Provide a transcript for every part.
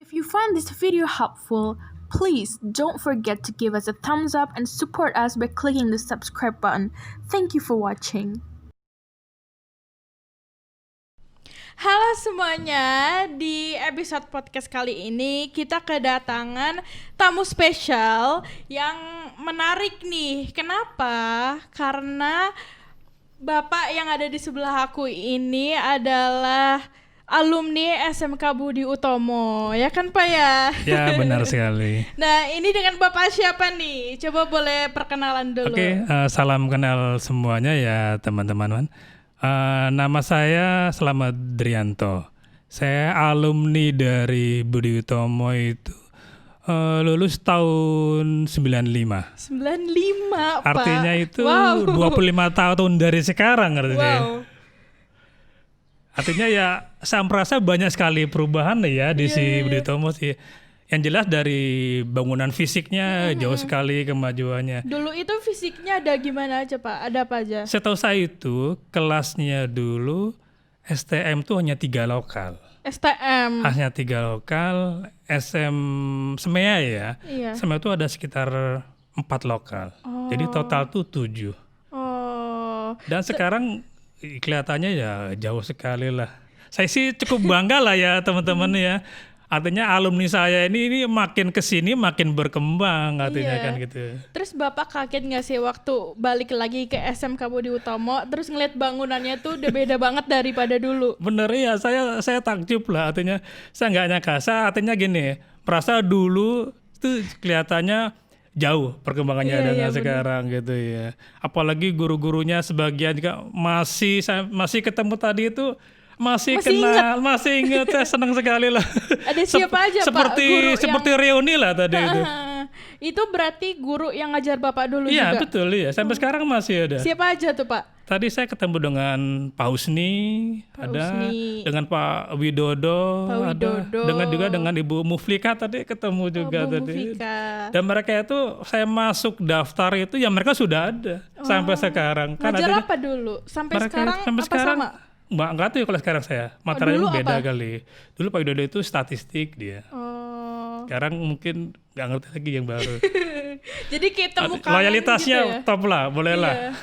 If you found this video helpful, please don't forget to give us a thumbs up and support us by clicking the subscribe button. Thank you for watching. Halo semuanya, di episode podcast kali ini kita kedatangan tamu spesial yang menarik nih. Kenapa? Karena bapak yang ada di sebelah aku ini adalah alumni SMK Budi Utomo, ya kan Pak ya? Ya, benar sekali. Nah, ini dengan Bapak siapa nih? Coba boleh perkenalan dulu. Oke, salam kenal semuanya ya teman-teman. Nama saya Slamet Drianto. Saya alumni dari Budi Utomo itu lulus tahun 95. 95, Pak. Artinya itu wow. 25 tahun dari sekarang artinya. Wow. Artinya ya saya merasa banyak sekali perubahan ya di Budi Utomo sih. Yang jelas dari bangunan fisiknya jauh sekali kemajuannya. Dulu itu fisiknya ada gimana aja Pak? Ada apa aja? Setahu saya itu kelasnya dulu STM tuh hanya 3 lokal. STM. Hanya 3 lokal, SM Semea ya. Iya. Semea itu ada sekitar 4 lokal. Jadi total tuh 7. Oh. Dan sekarang kelihatannya ya jauh sekali lah. Saya sih cukup bangga lah ya teman-teman ya. Artinya alumni saya ini makin kesini makin berkembang artinya kan gitu. Terus Bapak kaget nggak sih waktu balik lagi ke SMK Budi Utomo terus ngeliat bangunannya tuh udah beda banget daripada dulu? Bener ya, saya takjub lah artinya. Saya nggak nyangka, saya artinya gini, merasa dulu itu kelihatannya jauh perkembangannya dengan sekarang gitu ya. Apalagi guru-gurunya sebagian juga masih ketemu tadi itu masih kenal, masih ingat. Saya senang sekali lah. Ada siapa aja Pak? Seperti reuni lah tadi itu. Itu berarti guru yang ngajar Bapak dulu juga? Iya betul ya, sampai sekarang masih ada. Siapa aja tuh Pak? Tadi saya ketemu dengan Pak Husni, dengan Pak Widodo, dengan Ibu Muflika tadi ketemu juga tadi. Muflika. Dan mereka itu saya masuk daftar itu ya mereka sudah ada sampai sekarang. Ngajar apa dulu? Sampai sekarang sama? Enggak tahu ya kalau sekarang saya. Materinya beda kali. Dulu Pak Widodo itu statistik dia. Sekarang mungkin nggak ngerti lagi yang baru. Jadi ketemu loyalitasnya gitu ya? Top lah, boleh lah.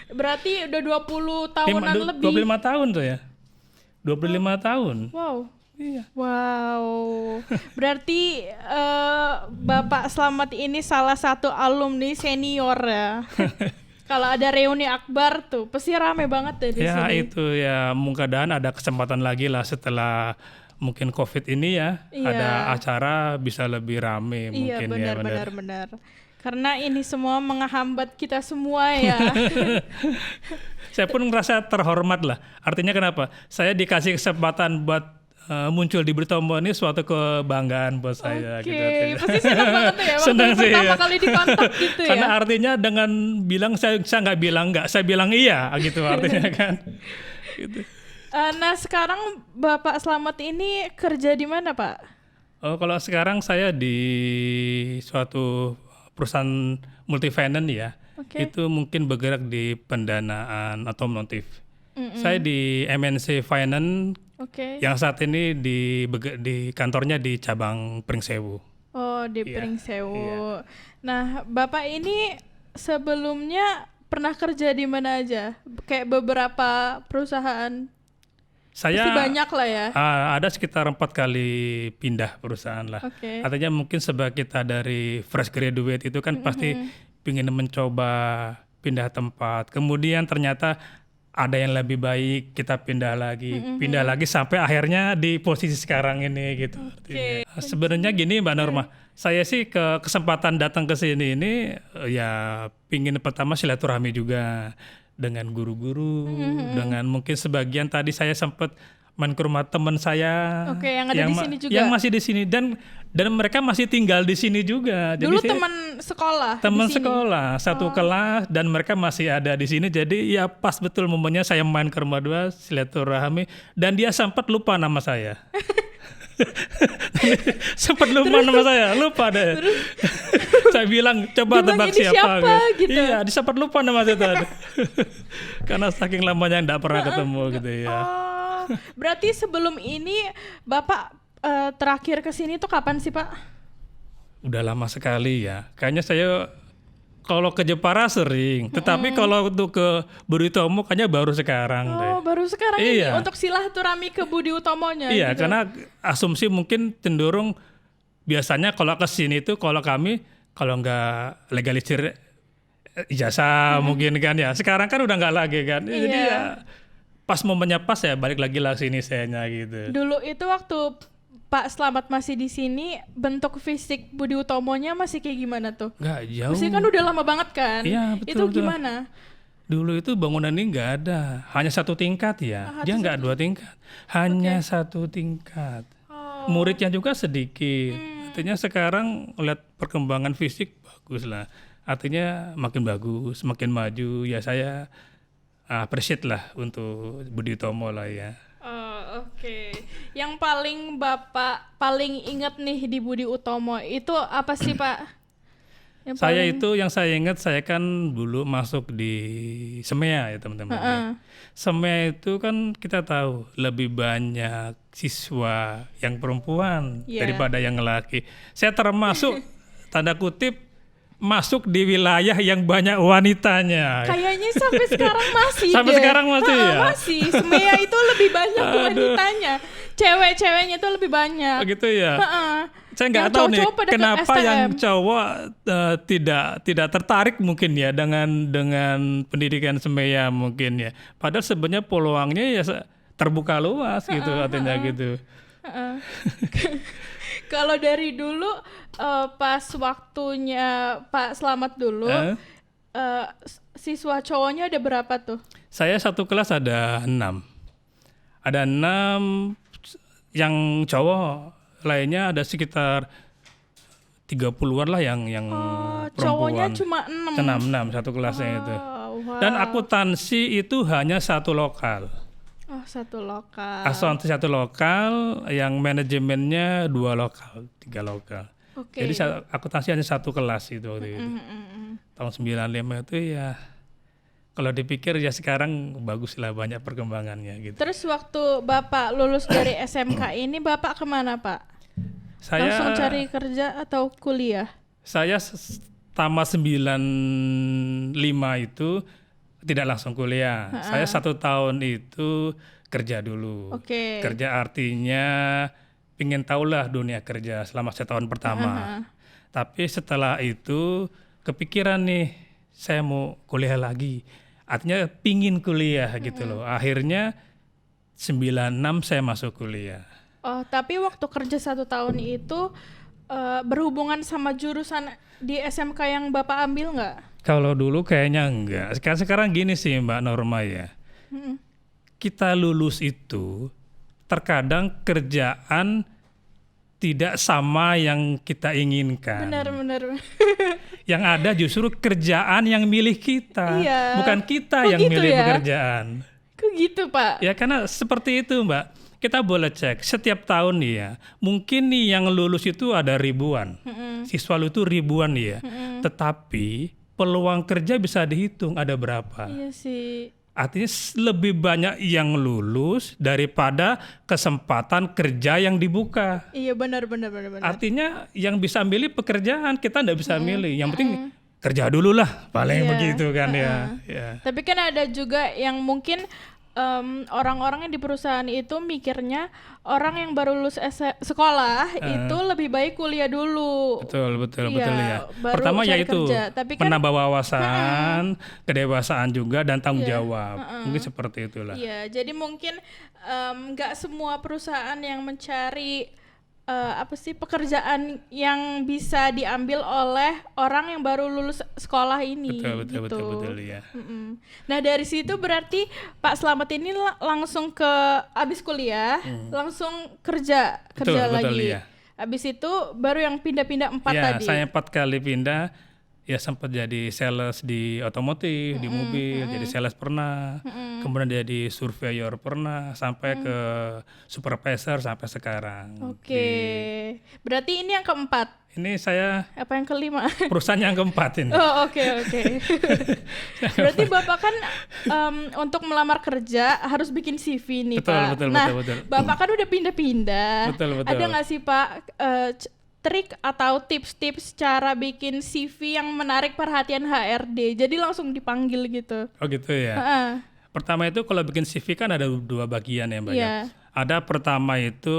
Berarti udah 20 tahunan lebih. 25 tahun tuh ya. 25 tahun. Wow. Iya. Wow. Berarti Bapak Slamet ini salah satu alumni senior ya. Kalau ada reuni akbar tuh, pasti rame banget deh di sini. Ya itu ya, mudah-mudahan ada kesempatan lagi lah setelah mungkin COVID ini ya, ada acara bisa lebih rame mungkin ya. Iya benar. Karena ini semua menghambat kita semua ya. Saya pun merasa terhormat lah. Artinya kenapa? Saya dikasih kesempatan buat muncul di Budi Utomo ini suatu kebanggaan buat saya. Oke, pasti senang banget ya waktu senang sih, pertama kali dikontak gitu ya. Karena artinya dengan bilang saya nggak bilang nggak, saya bilang iya gitu artinya kan. Gitu. Nah sekarang Bapak Slamet ini kerja di mana Pak? Oh kalau sekarang saya di suatu perusahaan multifinance ya. Itu mungkin bergerak di pendanaan otomotif. Saya di MNC Finance. Yang saat ini di kantornya di cabang Pringsewu. Oh, di Pringsewu. Iya. Nah, Bapak ini sebelumnya pernah kerja di mana aja? Kayak beberapa perusahaan. Saya pasti banyak lah ya. Ada sekitar 4 kali pindah perusahaan lah. Artinya mungkin sebagai kita dari fresh graduate itu kan pasti ingin mencoba pindah tempat. Kemudian ternyata ada yang lebih baik, kita pindah lagi sampai akhirnya di posisi sekarang ini gitu. Sebenarnya gini Mbak Norma, saya sih kesempatan datang ke sini ini ya pingin pertama silaturahmi juga dengan guru-guru, dengan mungkin sebagian tadi saya sempat main ke rumah teman saya yang ada di sini juga. Yang masih di sini dan mereka masih tinggal di sini juga. Dulu jadi teman sekolah. Teman sekolah satu kelas dan mereka masih ada di sini. Jadi ya pas betul momennya saya main ke rumah dua silaturahmi dan dia sempat lupa nama saya. Sempat lupa nama saya, lupa deh. Saya bilang coba tebak siapa gitu. Iya, dia sempat lupa nama saya tadi. Karena saking lamanya enggak pernah ketemu gitu ya. Berarti sebelum ini Bapak terakhir ke sini tuh kapan sih, Pak? Udah lama sekali ya. Kayaknya saya kalau ke Jepara sering, tetapi kalau untuk ke Budi Utomo kayaknya baru sekarang deh. Oh, baru sekarang ini Iya. untuk silaturahmi ke Budi Utomonya. Iya, gitu. karena asumsi mungkin cenderung biasanya kalau ke sini tuh kalau kami kalau nggak legalisir ijazah mungkin kan ya. Sekarang kan udah nggak lagi kan. Iya. Jadi ya pas momennya pas ya balik lagi lah sini sayanya gitu. Dulu itu waktu Pak Slamet masih di sini, bentuk fisik Budi Utomonya masih kayak gimana tuh? Nggak jauh. Mesti kan udah lama banget kan? Iya, Itu betul. gimana? Dulu itu bangunan ini nggak ada, hanya satu tingkat ya. Dia nggak 2 tingkat, hanya satu tingkat. Oh. Muridnya juga sedikit. Artinya sekarang lihat perkembangan fisik bagus lah. Artinya makin bagus, makin maju. Ya saya appreciate lah untuk Budi Utomo lah ya. Oh, oke. Yang paling Bapak paling inget nih di Budi Utomo itu apa sih, Pak? Yang Saya ingat saya kan dulu masuk di SEMEA ya teman-teman. Ya. SEMEA itu kan kita tahu lebih banyak siswa yang perempuan daripada yang laki. Saya termasuk tanda kutip masuk di wilayah yang banyak wanitanya. Kayaknya sampai sekarang masih Sampai deh. sekarang masih ya? Masih. SEMEA itu lebih banyak wanitanya. Cewek-ceweknya itu lebih banyak. Begitu ya. Saya nggak Yang tahu nih cowok-cowok pada ke kenapa STM. yang cowok tidak tertarik mungkin ya dengan pendidikan SEMEA mungkin ya. Padahal sebenarnya peluangnya ya terbuka luas gitu artinya gitu. Kalau dari dulu pas waktunya Pak Slamet dulu, siswa cowoknya ada berapa tuh? Saya satu kelas ada 6. Ada 6 yang cowok, lainnya ada sekitar 30-an lah yang perempuan. Cowoknya cuma 6. 6 satu kelasnya itu. Wow. Dan akuntansi itu hanya satu lokal. Oh, satu lokal. Asuransi satu lokal, yang manajemennya 2 lokal, 3 lokal. Oke. Jadi akuntansi hanya satu kelas itu waktu itu. Tahun 95 itu ya, kalau dipikir ya sekarang bagus lah banyak perkembangannya gitu. Terus waktu Bapak lulus dari SMK ini, Bapak kemana, Pak? Langsung cari kerja atau kuliah? Saya tamat 95 itu tidak langsung kuliah. Saya 1 tahun itu kerja dulu. Oke. Kerja artinya pengen tahulah dunia kerja selama 1 tahun pertama. Tapi setelah itu kepikiran nih, saya mau kuliah lagi. Artinya pingin kuliah gitu loh. Akhirnya 96 saya masuk kuliah. Oh, tapi waktu kerja 1 tahun itu berhubungan sama jurusan di SMK yang Bapak ambil nggak? Kalau dulu kayaknya enggak. Sekarang gini sih Mbak Norma ya. Kita lulus itu terkadang kerjaan tidak sama yang kita inginkan. Benar. Yang ada justru kerjaan yang milih kita, Iya. bukan kita Kok yang gitu milih ya? pekerjaan. Kok gitu, Pak? Ya karena seperti itu Mbak. Kita boleh cek setiap tahun nih ya. Mungkin nih yang lulus itu ada ribuan. Siswa lu itu ribuan nih ya. Tetapi peluang kerja bisa dihitung ada berapa. Iya sih. Artinya lebih banyak yang lulus daripada kesempatan kerja yang dibuka. Iya benar. Artinya yang bisa milih pekerjaan, kita nggak bisa milih. Yang penting kerja dulu lah, paling Iya. begitu kan ya. Tapi kan ada juga yang mungkin orang-orang yang di perusahaan itu mikirnya orang yang baru lulus sekolah itu lebih baik kuliah dulu. Betul Iya, ya. baru Pertama cari yaitu kerja. Tapi kan, menambah wawasan, kedewasaan juga dan tanggung jawab. Mungkin seperti itulah. Iya, jadi mungkin nggak semua perusahaan yang mencari pekerjaan yang bisa diambil oleh orang yang baru lulus sekolah ini. Betul ya. Nah dari situ berarti Pak Slamet ini langsung abis kuliah langsung kerja Betul, lagi. iya. Abis itu baru yang pindah-pindah 4 Ya, tadi. saya 4 kali pindah. ya sempat jadi sales di otomotif, di mobil, jadi sales pernah, kemudian jadi surveyor pernah, sampai ke supervisor sampai sekarang. Oke. Berarti ini yang keempat. Ini saya Apa yang kelima? perusahaan yang keempat ini. Oh, oke. Berarti Bapak kan untuk melamar kerja harus bikin CV nih, Betul, Pak. betul, Nah, betul. Bapak kan udah pindah-pindah. Betul. Ada nggak sih, Pak, trik atau tips-tips cara bikin CV yang menarik perhatian HRD? Jadi langsung dipanggil gitu. Oh gitu ya. Pertama itu kalau bikin CV kan ada 2 bagian ya Mbak. Iya. Ada pertama itu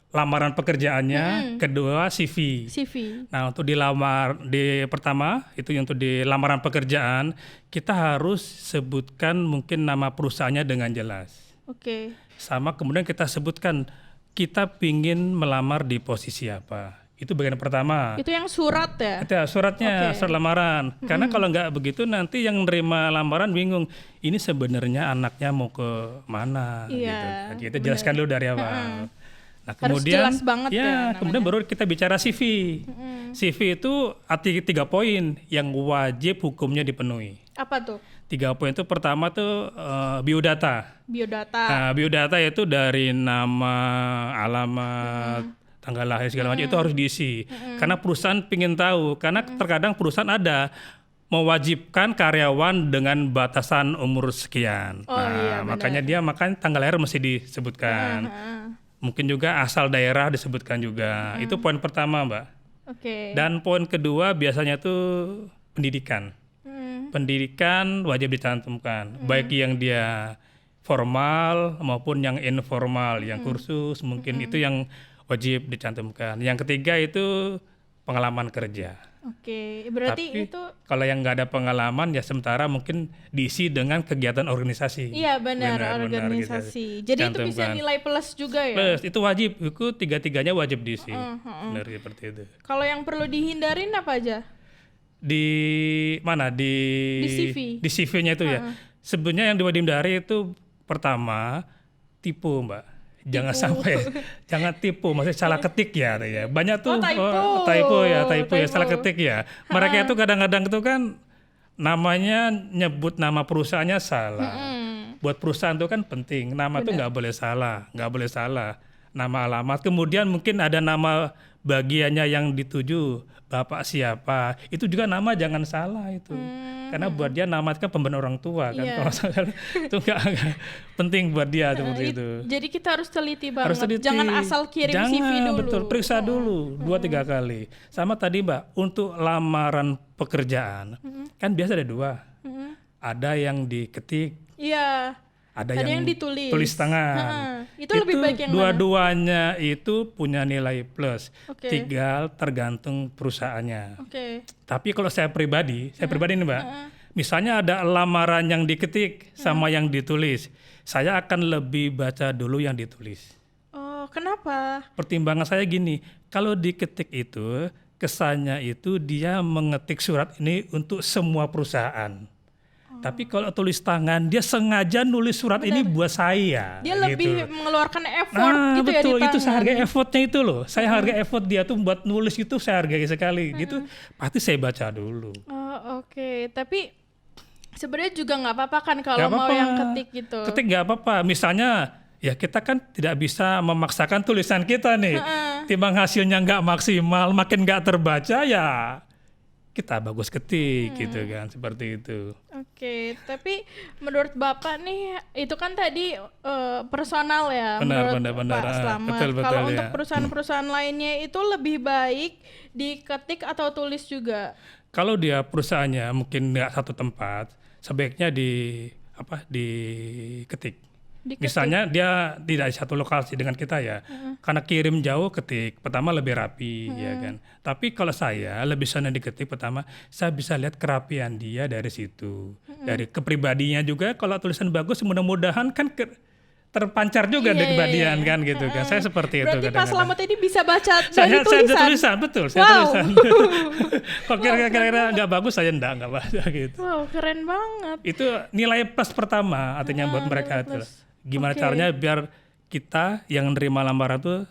lamaran pekerjaannya, kedua CV. Nah untuk pertama itu untuk di lamaran pekerjaan kita harus sebutkan mungkin nama perusahaannya dengan jelas. Oke. Sama kemudian kita sebutkan kita pingin melamar di posisi apa. Itu bagian pertama. Itu yang surat ya? Itu suratnya, surat lamaran. Karena kalau nggak begitu nanti yang nerima lamaran bingung. Ini sebenarnya anaknya mau ke mana? Iya, gitu. Kita jelaskan dulu dari awal. Nah, harus kemudian jelas banget ya kemudian baru kita bicara CV. CV itu arti 3 poin yang wajib hukumnya dipenuhi. Apa tuh? 3 poin itu pertama tuh biodata. Nah, biodata itu dari nama, alamat, tanggal lahir segala macam itu harus diisi. Karena perusahaan pingin tahu. Karena terkadang perusahaan ada mewajibkan karyawan dengan batasan umur sekian. Makanya tanggal lahir mesti disebutkan. Mungkin juga asal daerah disebutkan juga. Itu poin pertama, Mbak. Dan poin kedua biasanya tuh pendidikan. Pendidikan wajib dicantumkan, baik yang dia formal maupun yang informal, yang kursus mungkin itu yang wajib dicantumkan. Yang ketiga itu pengalaman kerja. Berarti tapi itu kalau yang nggak ada pengalaman ya sementara mungkin diisi dengan kegiatan organisasi. Iya benar organisasi. Jadi itu bisa nilai plus juga ya? Plus itu wajib, itu 3-3-nya wajib diisi. Benar seperti itu. Kalau yang perlu dihindarin apa aja? Di mana di CV. Di CV-nya itu ya. Sebenarnya yang dihindari itu pertama tipu, Mbak. Jangan tipu, maksudnya salah ketik ya. Banyak tuh typo ya, salah ketik ya. Mereka itu kadang-kadang itu kan namanya nyebut nama perusahaannya salah. Buat perusahaan itu kan penting, nama itu nggak boleh salah. Nama, alamat, kemudian mungkin ada nama bagiannya yang dituju, bapak siapa, itu juga nama jangan salah itu. Karena buat dia nama itu kan pembenar orang tua kan, kalau salah itu nggak penting buat dia seperti itu. Jadi kita harus teliti banget, jangan asal kirim CV dulu. Betul, periksa dulu 2-3 kali. Sama tadi Mbak, untuk lamaran pekerjaan kan biasa ada 2, ada yang diketik, ada yang tulis tangan. Itu lebih baik yang dua-duanya itu punya nilai plus. Tinggal tergantung perusahaannya. Tapi kalau saya pribadi nih Mbak, misalnya ada lamaran yang diketik sama yang ditulis, saya akan lebih baca dulu yang ditulis. Oh, kenapa? Pertimbangan saya gini, kalau diketik itu kesannya itu dia mengetik surat ini untuk semua perusahaan. Tapi kalau tulis tangan, dia sengaja nulis surat ini buat saya. Dia lebih mengeluarkan effort gitu ya di tangan. Itu saya hargai effortnya itu loh. Saya hargai effort dia tuh buat nulis itu saya hargai sekali. Gitu pasti saya baca dulu. Tapi sebenarnya juga nggak apa-apa kan kalau mau yang ketik gitu. Ketik nggak apa-apa. Misalnya ya kita kan tidak bisa memaksakan tulisan kita nih. Timbang hasilnya nggak maksimal, makin nggak terbaca ya kita bagus ketik gitu kan, seperti itu. Tapi menurut Bapak nih itu kan tadi personal ya, benar. Pak Slamet. Kalau untuk perusahaan-perusahaan lainnya itu lebih baik diketik atau tulis juga? Kalau dia perusahaannya mungkin nggak satu tempat, sebaiknya diketik. Misalnya dia tidak di satu lokasi dengan kita ya, karena kirim jauh ketik, pertama lebih rapi ya kan. Tapi kalau saya lebih senang diketik, pertama saya bisa lihat kerapian dia dari situ, dari kepribadiannya juga. Kalau tulisan bagus, mudah-mudahan kan terpancar juga dari kepribadian kan gitu kan. Saya seperti itu. Berarti Pak Slamet ini bisa baca dari tulisan? Saya tulisan, betul. Saya tulisan. Kalau kira-kira nggak bagus, saya nggak baca gitu. Wow, keren banget. Itu nilai plus pertama artinya buat mereka itu. Gimana caranya biar kita yang nerima lamaran tuh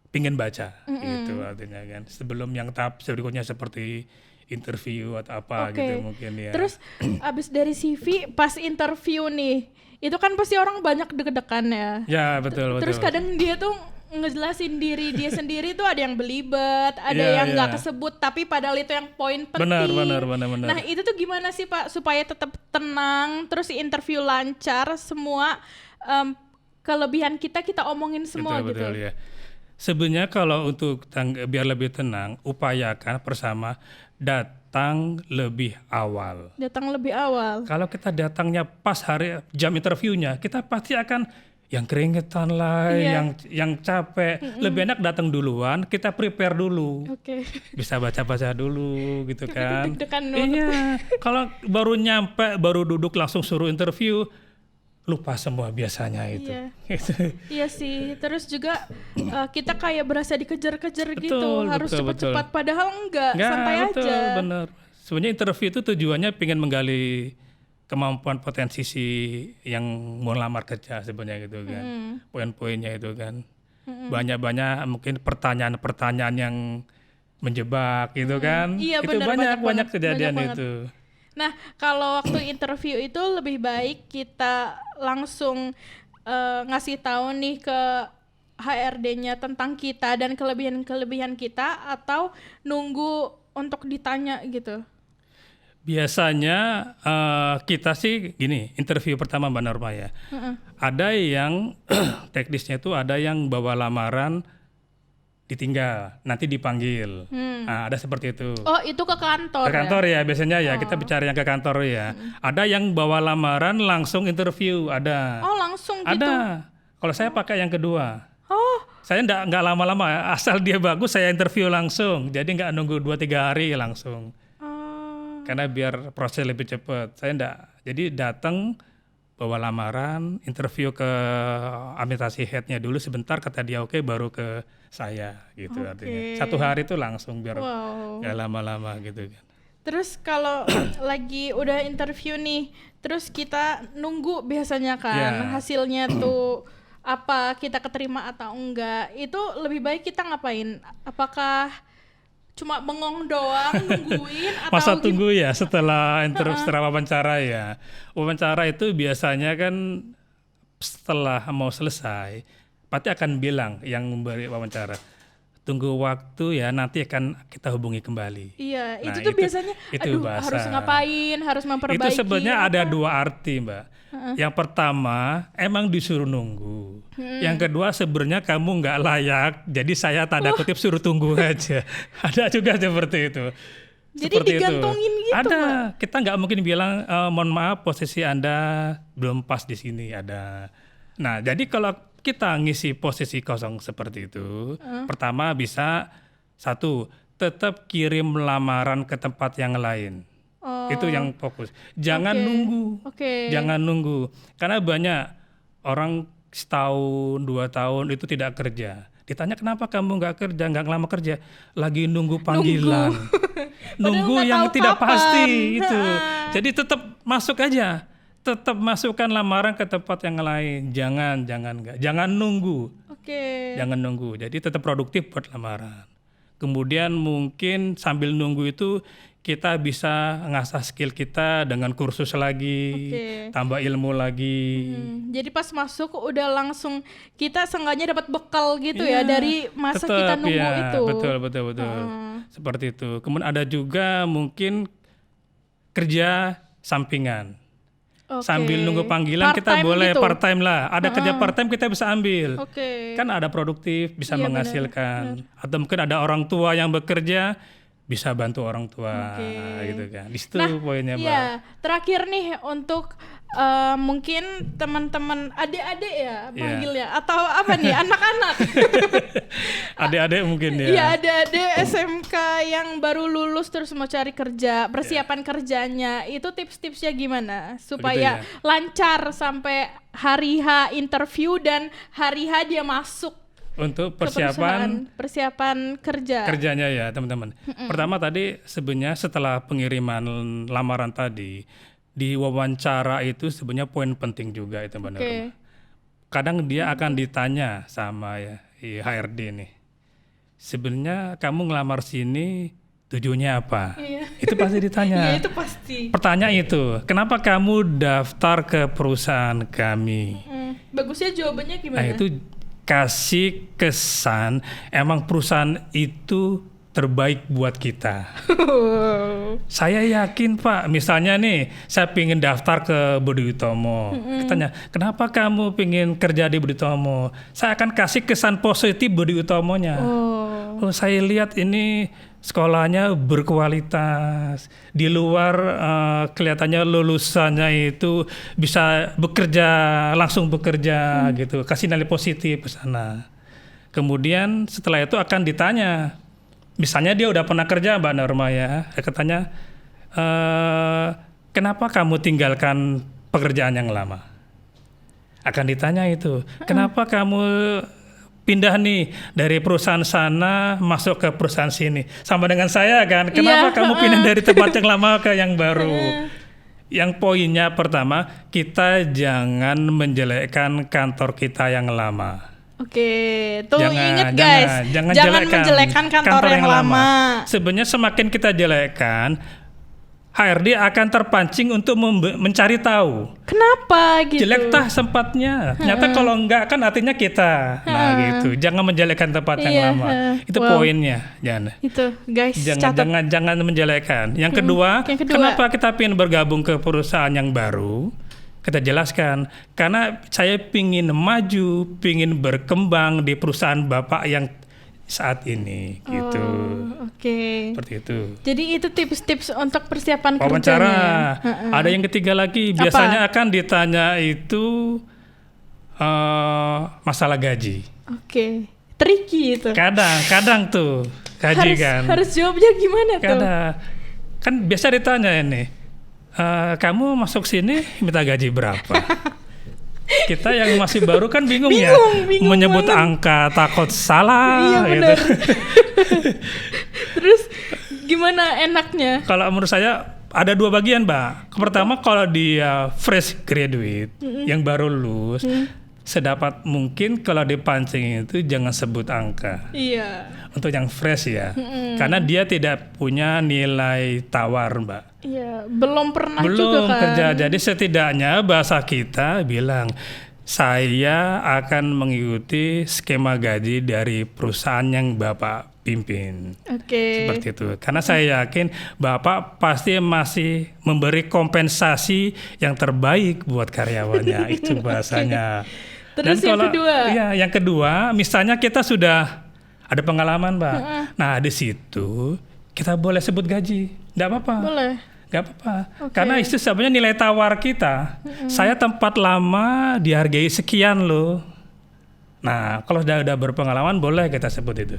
pingin baca gitu artinya kan. Sebelum yang tahap berikutnya seperti interview atau apa gitu mungkin ya. Terus abis dari CV pas interview nih, itu kan pasti orang banyak deg-degan ya. Ya betul. Terus kadang dia tuh ngejelasin diri dia sendiri tuh ada yang belibet, ada yang nggak kesebut, tapi padahal itu yang poin penting. Benar. Nah itu tuh gimana sih Pak supaya tetap tenang, terus interview lancar, semua kelebihan kita omongin semua gitu. Betul ya. Sebenarnya kalau untuk biar lebih tenang, upayakan bersama datang lebih awal. Datang lebih awal. Kalau kita datangnya pas jam interviewnya, kita pasti akan yang keringetan lah, yang capek. Lebih enak datang duluan, kita prepare dulu. Bisa baca-baca dulu gitu kan. Iya, kalau baru nyampe, baru duduk langsung suruh interview, lupa semua biasanya itu. Iya sih, terus juga kita kayak berasa dikejar-kejar gitu, harus cepat-cepat padahal enggak, santai aja. Bener. Sebenarnya interview itu tujuannya pengen menggali kemampuan potensi yang mau lamar kerja sebenarnya gitu kan. Poin-poinnya itu kan. Banyak-banyak mungkin pertanyaan-pertanyaan yang menjebak gitu kan. Iya, itu banyak kejadian itu. Nah, kalau waktu interview itu lebih baik kita langsung ngasih tahu nih ke HRD-nya tentang kita dan kelebihan-kelebihan kita, atau nunggu untuk ditanya gitu? Biasanya kita sih gini, interview pertama Mbak Norma ya. Ada yang teknisnya itu ada yang bawa lamaran ditinggal, nanti dipanggil. Nah, ada seperti itu. Oh, itu ke kantor. Ke kantor ya biasanya ya, kita bicara yang ke kantor ya. Ada yang bawa lamaran langsung interview, ada. Oh, langsung gitu. Ada. Kalau saya pakai yang kedua. Oh. Saya nggak lama-lama, asal dia bagus saya interview langsung. Jadi nggak nunggu 2-3 hari langsung. Karena biar proses lebih cepat. Saya enggak. Jadi datang bawa lamaran, interview ke administrasi headnya dulu sebentar, kata dia oke, baru ke saya gitu artinya. 1 hari itu langsung biar nggak lama-lama gitu kan. Terus kalau lagi udah interview nih, terus kita nunggu biasanya kan hasilnya tuh apa, kita keterima atau enggak. Itu lebih baik kita ngapain? Apakah cuma bengong doang nungguin atau masa tunggu ya setelah setelah wawancara ya. Wawancara itu biasanya kan setelah mau selesai pasti akan bilang yang memberi wawancara, tunggu waktu ya, nanti akan kita hubungi kembali. Iya, itu tuh biasanya harus ngapain, harus memperbaiki. Itu sebenarnya ada 2 arti Mbak. Yang pertama emang disuruh nunggu. Yang kedua sebenarnya kamu nggak layak, jadi saya tanda kutip suruh tunggu aja. Ada juga seperti itu. Jadi digantungin gitu. Ada. Mbak. Kita nggak mungkin bilang mohon maaf posisi Anda belum pas di sini, ada. Nah jadi kalau kita ngisi posisi kosong seperti itu, pertama bisa 1, tetap kirim lamaran ke tempat yang lain. Itu yang fokus. Jangan nunggu. Jangan nunggu. Karena banyak orang setahun, 2 tahun itu tidak kerja. Ditanya kenapa kamu nggak kerja, nggak lama kerja? Lagi nunggu panggilan. Nunggu yang tidak pasti itu. Jadi tetap masuk aja. Tetap masukkan lamaran ke tempat yang lain. Jangan nunggu. Jangan nunggu. Jadi tetap produktif buat lamaran. Kemudian mungkin sambil nunggu itu kita bisa ngasah skill kita dengan kursus lagi, tambah ilmu lagi. Jadi pas masuk udah langsung kita seenggaknya dapat bekal gitu ya dari masa kita nunggu itu. Betul. Seperti itu. Kemudian ada juga mungkin kerja sampingan. Sambil nunggu panggilan kita boleh gitu. Part-time lah. Ada kerja part-time kita bisa ambil. Kan ada produktif, bisa menghasilkan. Bener. Atau mungkin ada orang tua yang bekerja, bisa bantu orang tua gitu kan. Di situ poinnya Mbak. Iya, terakhir nih untuk mungkin teman-teman adik-adik ya panggilnya atau apa nih anak-anak. Adik-adik mungkin ya. Iya, adik-adik SMK yang baru lulus terus mau cari kerja, persiapan kerjanya itu tips-tipsnya gimana supaya lancar sampai hari H interview dan hari H dia masuk. Untuk persiapan kerjanya ya teman-teman. Pertama tadi sebenarnya setelah pengiriman lamaran tadi, di wawancara itu sebenarnya poin penting juga itu Mbak Norma. Okay. Kadang dia akan ditanya sama HRD nih. sebenarnya kamu ngelamar sini tujuannya apa? Iya. Itu pasti ditanya. Iya, itu pasti. Pertanyaan itu, kenapa kamu daftar ke perusahaan kami? Bagusnya jawabannya gimana? Nah, itu kasih kesan emang perusahaan itu terbaik buat kita. Saya yakin Pak, misalnya nih saya pingin daftar ke Budi Utomo. Katanya, kenapa kamu pingin kerja di Budi Utomo? Saya akan kasih kesan positif Budi Utomonya. Oh, saya lihat ini sekolahnya berkualitas. Di luar kelihatannya lulusannya itu bisa bekerja, langsung bekerja gitu. Kasih nilai positif ke sana. Kemudian setelah itu akan ditanya, misalnya dia udah pernah kerja Mbak Norma ya, katanya, kenapa kamu tinggalkan pekerjaan yang lama? Akan ditanya itu, kenapa kamu pindah nih dari perusahaan sana masuk ke perusahaan sini? Sama dengan saya kan, kenapa kamu pindah dari tempat yang lama ke yang baru? Yang poinnya pertama, kita jangan menjelekkan kantor kita yang lama. Oke, tuh inget guys, jangan menjelekkan kantor yang lama. Sebenarnya semakin kita jelekkan, HRD akan terpancing untuk mencari tahu. Kenapa gitu? Jelek tah tempatnya. Ternyata kalau enggak kan artinya kita. Nah gitu, jangan menjelekkan tempat yang lama. Itu poinnya, jangan. Itu guys, jangan menjelekkan. Yang kedua, kenapa kita ingin bergabung ke perusahaan yang baru? Kita jelaskan, karena saya pingin maju, pingin berkembang di perusahaan Bapak yang saat ini, gitu. Oke. Seperti itu. Jadi itu tips-tips untuk persiapan wawancara. Kerjanya. Ada yang ketiga lagi, biasanya akan ditanya itu masalah gaji. Oke. Tricky itu. Kadang tuh gaji kan. Harus jawabnya gimana tuh? Kan biasa ditanya ini. Kamu masuk sini minta gaji berapa? Kita yang masih baru kan bingung ya, menyebut banget. Angka takut salah. Iya benar. Gitu. Terus gimana enaknya? Kalau menurut saya ada dua bagian, Mbak. Pertama kalau dia fresh graduate yang baru lulus, sedapat mungkin kalau dipancing itu jangan sebut angka. Iya. Untuk yang fresh ya, karena dia tidak punya nilai tawar, Mbak. Iya, belum pernah juga kan. Belum kerja, jadi setidaknya bahasa kita bilang, saya akan mengikuti skema gaji dari perusahaan yang Bapak pimpin. Oke. Seperti itu. Karena saya yakin Bapak pasti masih memberi kompensasi yang terbaik buat karyawannya. Itu bahasanya. Terus dan yang kedua? Iya, yang kedua, misalnya kita sudah ada pengalaman, Mbak. Nah, di situ kita boleh sebut gaji. Nggak apa-apa. Boleh. Nggak apa-apa. Karena itu sebenarnya nilai tawar kita. Saya tempat lama dihargai sekian loh. Nah, kalau sudah berpengalaman boleh kita sebut itu.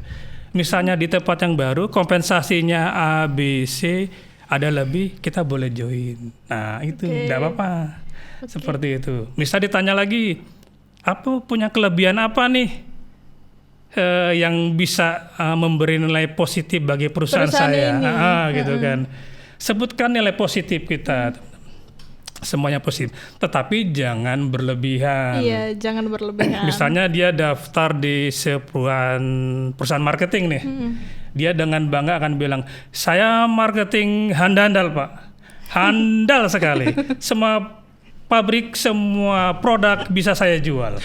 Misalnya di tempat yang baru kompensasinya A, B, C ada lebih, kita boleh join. Nah, itu nggak apa-apa. Seperti itu. Misal ditanya lagi, apa punya kelebihan apa nih yang bisa memberi nilai positif bagi perusahaan saya ini. Gitu kan. Sebutkan nilai positif kita. Semuanya positif, tetapi jangan berlebihan. Iya, jangan berlebihan. Misalnya dia daftar di sebuah perusahaan marketing nih. Dia dengan bangga akan bilang, "Saya marketing handal, Pak. Handal sekali. Semua pabrik, semua produk bisa saya jual.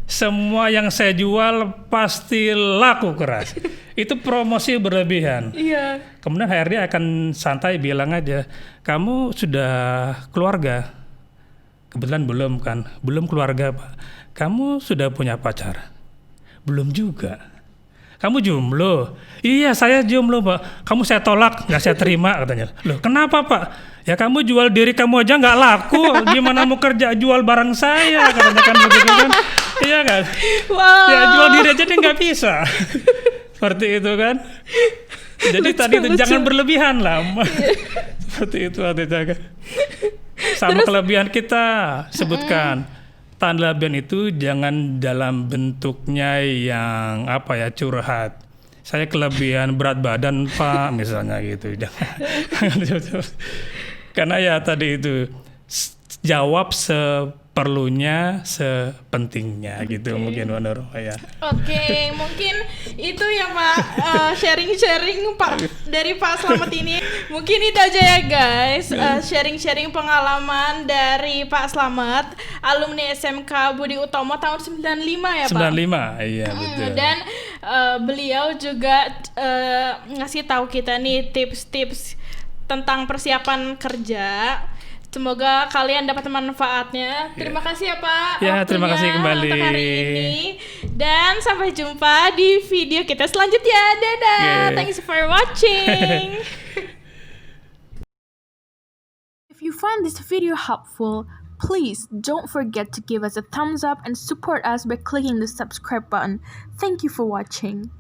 Semua yang saya jual pasti laku keras." Itu promosi berlebihan. Iya. Kemudian HRD akan santai bilang aja, "Kamu sudah keluarga?" Kebetulan belum kan. Belum keluarga, Pak. "Kamu sudah punya pacar?" "Belum juga." "Kamu jomblo?" "Iya, saya jomblo, Pak." "Kamu saya tolak, nggak saya terima," katanya. "Loh, kenapa, Pak?" "Ya kamu jual diri kamu aja nggak laku, gimana mau kerja jual barang saya?" Katanya kan begitu kan. Iya kan? Wow. Ya jual diri aja dia nggak bisa. Seperti itu kan. Jadi tadi itu jangan berlebihan lah. Seperti itu artinya kan. Sama kelebihan kita sebutkan. Tanda kelebihan itu jangan dalam bentuknya yang curhat. "Saya kelebihan berat badan, Pak," misalnya gitu. Jangan. Karena ya tadi itu jawab perlunya sepentingnya gitu mungkin menurut saya. Oke, mungkin itu ya Pak, sharing-sharing Pak dari Pak Slamet ini. Mungkin itu aja ya guys, sharing-sharing pengalaman dari Pak Slamet, alumni SMK Budi Utomo tahun 95 ya Pak? 95, iya betul. Dan beliau juga ngasih tahu kita nih tips-tips tentang persiapan kerja. Semoga kalian dapat manfaatnya. Terima kasih ya Pak. Ya, terima kasih kembali. Untuk hari ini. Dan sampai jumpa di video kita selanjutnya. Dadah. Thanks for watching. If you find this video helpful, please don't forget to give us a thumbs up and support us by clicking the subscribe button. Thank you for watching.